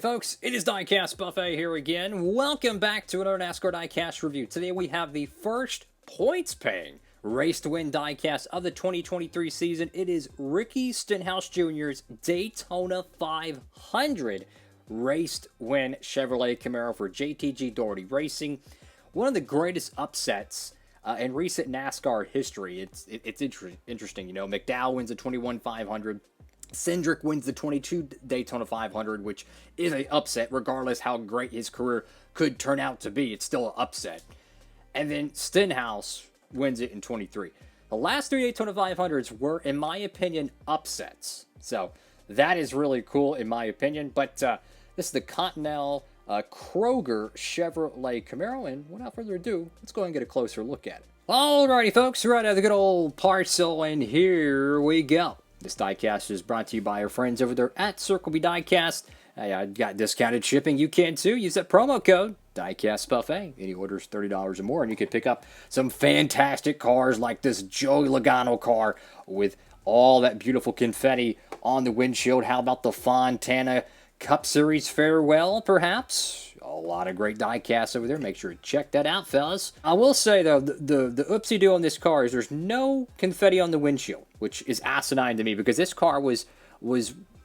Folks, it is Diecastbuffet here again. Welcome back to another NASCAR Diecast review. Today we have the first points-paying race-to-win diecast of the 2023 season. It is Ricky Stenhouse Jr.'s Daytona 500 race-to-win Chevrolet Camaro for JTG Daugherty Racing. One of the greatest upsets in recent NASCAR history. It's interesting, you know. McDowell wins the 21 500. Cindric wins the 22 Daytona 500, which is an upset, regardless how great his career could turn out to be. It's still an upset. And then Stenhouse wins it in 23. The last three Daytona 500s were, in my opinion, upsets. So that is really cool, in my opinion. But this is the Continental Kroger Chevrolet Camaro. And without further ado, let's go ahead and get a closer look at it. Alrighty, folks, right out of the good old parcel, and here we go. This diecast is brought to you by our friends over there at Circle B Diecast. I got discounted shipping. You can too. Use that promo code Diecastbuffet. Any orders $30 or more, and you can pick up some fantastic cars like this Joey Logano car with all that beautiful confetti on the windshield. How about the Fontana Cup Series farewell, perhaps? A lot of great diecasts over there. Make sure to check that out, fellas. I will say, though, the oopsie-doo on this car is there's no confetti on the windshield, which is asinine to me because this car was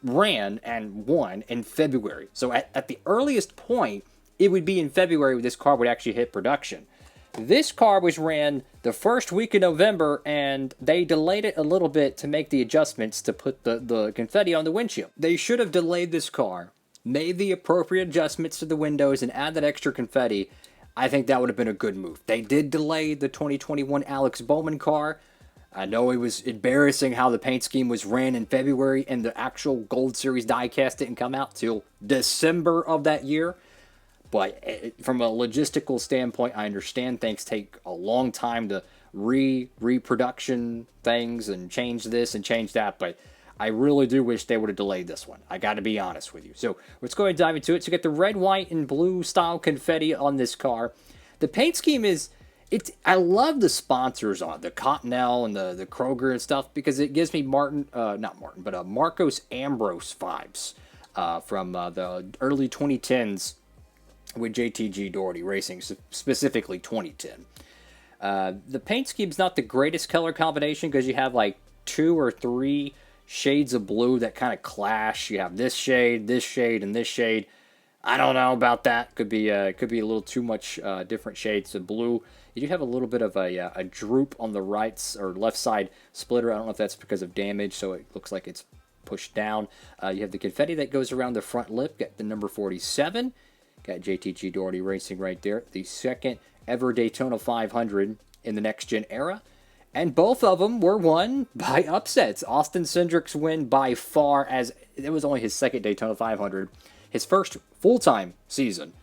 ran and won in February. So at the earliest point, it would be in February when this car would actually hit production. This car was ran the first week of November, and they delayed it a little bit to make the adjustments to put the confetti on the windshield. They should have delayed this car, made the appropriate adjustments to the windows, and add that extra confetti. I think that would have been a good move. They did delay the 2021 Alex Bowman car. I know it was embarrassing how the paint scheme was ran in February, and the actual Gold Series diecast didn't come out till December of that year. But from a logistical standpoint, I understand things take a long time to reproduction things and change this and change that, but I really do wish they would have delayed this one. I got to be honest with you. So let's go ahead and dive into it. So you get the red, white, and blue style confetti on this car. The paint scheme is, I love the sponsors on it, the Continental and the Kroger and stuff, because it gives me Marcos Ambrose vibes from the early 2010s with JTG Daugherty Racing, specifically 2010. The paint scheme's not the greatest color combination because you have like 2 or 3 shades of blue that kind of clash. You have this shade, and this shade. I don't know about that. Could be a little too much different shades of blue. You do have a little bit of a droop on the right or left side splitter. I don't know if that's because of damage, so it looks like it's pushed down. You have the confetti that goes around the front lip. Got the number 47. Got JTG Daugherty Racing right there. The second ever Daytona 500 in the next-gen era. And both of them were won by upsets. Austin Cindric's win by far, as it was only his second Daytona 500. His first full-time season.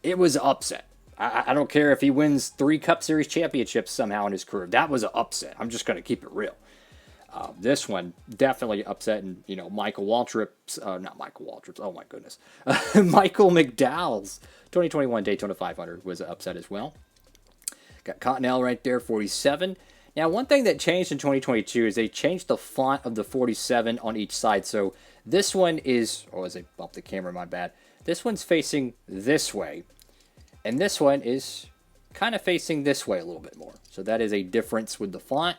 It was an upset. I don't care if he wins 3 Cup Series championships somehow in his career. That was an upset. I'm just going to keep it real. This one, definitely upset. And, you know, Michael McDowell's 2021 Daytona 500 was an upset as well. Got Continental right there, 47. Now, one thing that changed in 2022 is they changed the font of the 47 on each side. So this one is, as I bumped the camera, my bad. This one's facing this way. And this one is kind of facing this way a little bit more. So that is a difference with the font.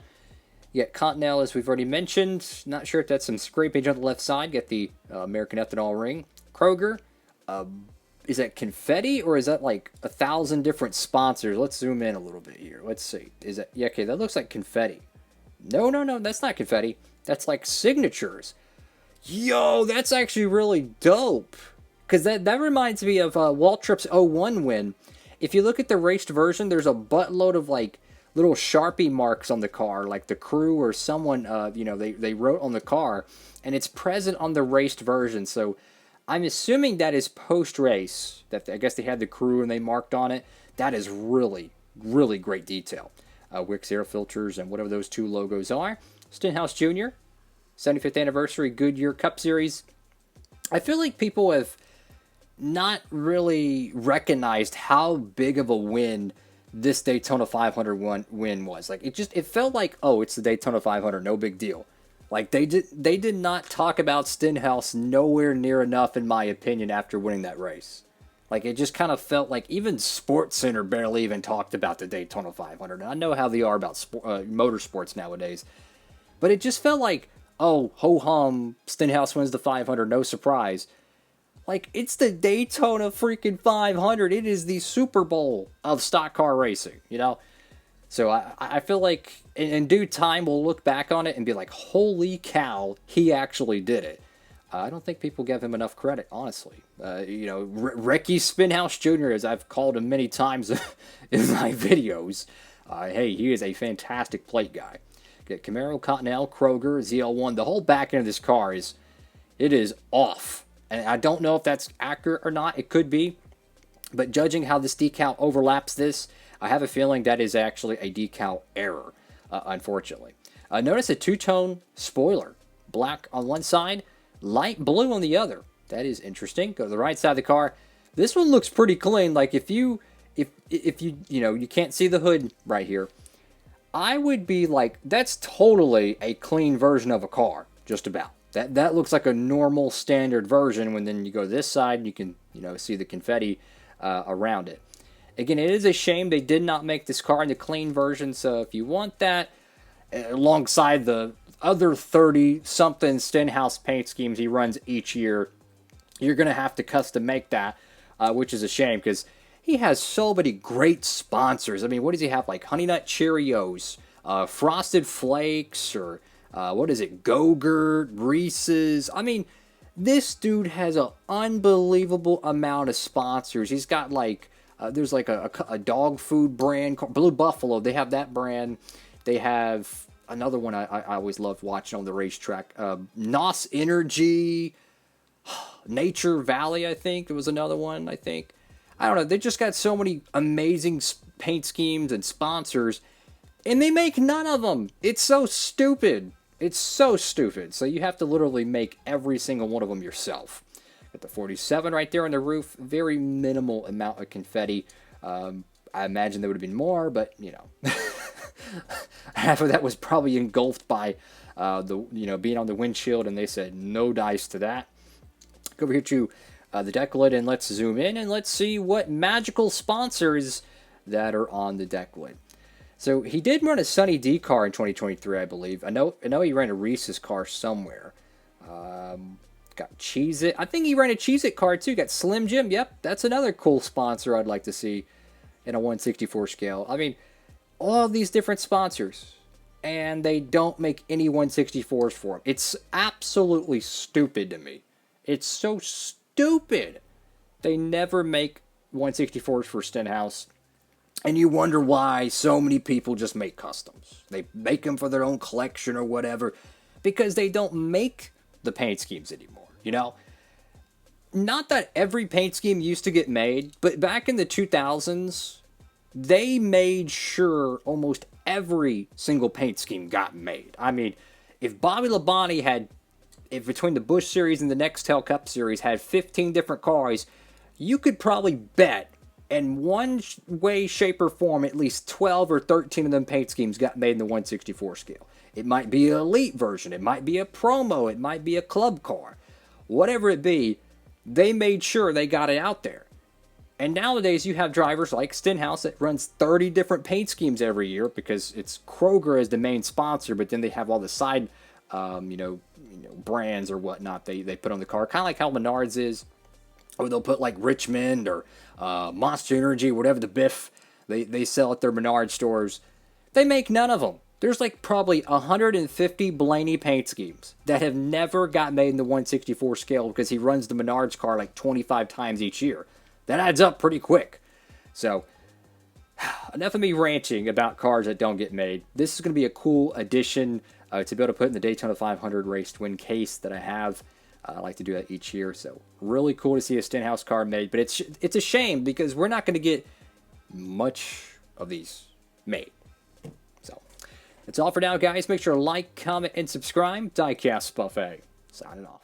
Yet Continental, as we've already mentioned, not sure if that's some scrapage on the left side. Get the American Ethanol ring. Kroger, is that confetti or is that like 1,000 different sponsors? Let's zoom in a little bit here. Let's see. Is that, yeah, okay, that looks like confetti. No, that's not confetti. That's like signatures. Yo, that's actually really dope. Because that reminds me of Waltrip's 01 win. If you look at the raced version, there's a buttload of like little Sharpie marks on the car, like the crew or someone, they wrote on the car, and it's present on the raced version. So I'm assuming that is post-race, that I guess they had the crew and they marked on it. That is really, really great detail. Wix air filters and whatever those 2 logos are. Stenhouse Jr., 75th anniversary Goodyear Cup Series. I feel like people have not really recognized how big of a win this Daytona 500 win was. Like, it felt like, oh, it's the Daytona 500, no big deal. Like they did not talk about Stenhouse nowhere near enough, in my opinion, after winning that race. Like it just kind of felt like even SportsCenter barely even talked about the Daytona 500. And I know how they are about motorsports nowadays, but it just felt like, oh, ho hum, Stenhouse wins the 500, no surprise. Like it's the Daytona freaking 500. It is the Super Bowl of stock car racing, you know. So I feel like in due time we'll look back on it and be like, holy cow, he actually did it. I don't think people give him enough credit, honestly. You know, Ricky Stenhouse Jr., as I've called him many times in my videos, hey, he is a fantastic plate guy. Get Camaro, Continental, Kroger, ZL1, the whole back end of this car is off. And I don't know if that's accurate or not. It could be. But judging how this decal overlaps this, I have a feeling that is actually a decal error, unfortunately. Notice a two-tone spoiler. Black on one side, light blue on the other. That is interesting. Go to the right side of the car. This one looks pretty clean. Like if you know, you can't see the hood right here, I would be like, that's totally a clean version of a car, just about. That looks like a normal standard version. When then you go to this side, you can, you know, see the confetti around it. Again, it is a shame they did not make this car in the clean version. So if you want that, alongside the other 30-something Stenhouse paint schemes he runs each year, you're going to have to custom make that, which is a shame because he has so many great sponsors. I mean, what does he have? Like Honey Nut Cheerios, Frosted Flakes, or what is it? Go-Gurt, Reese's. I mean, this dude has an unbelievable amount of sponsors. He's got like, there's like a dog food brand, Blue Buffalo. They have that brand. They have another one I always loved watching on the racetrack. NOS Energy, Nature Valley, I think. There was another one, I think. I don't know. They just got so many amazing paint schemes and sponsors, and they make none of them. It's so stupid. It's so stupid. So you have to literally make every single one of them yourself. Got the 47 right there on the roof. Very minimal amount of confetti. I imagine there would have been more, but, you know. Half of that was probably engulfed by being on the windshield, and they said no dice to that. Go over here to the deck lid, and let's zoom in, and let's see what magical sponsors that are on the deck lid. So he did run a Sunny D car in 2023, I believe. I know he ran a Reese's car somewhere. Got Cheez-It. I think he ran a Cheez-It car too. Got Slim Jim. Yep, that's another cool sponsor I'd like to see in a 1/64 scale. I mean, all these different sponsors, and they don't make any 1/64s for them. It's absolutely stupid to me. It's so stupid. They never make 1/64s for Stenhouse. And you wonder why so many people just make customs. They make them for their own collection or whatever, because they don't make the paint schemes anymore, you know? Not that every paint scheme used to get made, but back in the 2000s, they made sure almost every single paint scheme got made. I mean, if Bobby Labonte if between the Busch Series and the Nextel Cup Series had 15 different cars, you could probably bet in one way, shape, or form, at least 12 or 13 of them paint schemes got made in the 1/64 scale. It might be an elite version. It might be a promo. It might be a club car. Whatever it be, they made sure they got it out there. And nowadays, you have drivers like Stenhouse that runs 30 different paint schemes every year because it's Kroger as the main sponsor, but then they have all the side, brands or whatnot they put on the car. Kind of like how Menards is. Or they'll put like Richmond or Monster Energy, whatever the biff they sell at their Menards stores. They make none of them. There's like probably 150 Blaney paint schemes that have never got made in the 1/64 scale because he runs the Menards car like 25 times each year. That adds up pretty quick. So, enough of me ranting about cars that don't get made. This is going to be a cool addition to be able to put in the Daytona 500 race to win case that I have. I like to do that each year, so really cool to see a Stenhouse car made. But it's a shame because we're not going to get much of these made. So that's all for now, guys. Make sure to like, comment, and subscribe. Diecastbuffet signing off.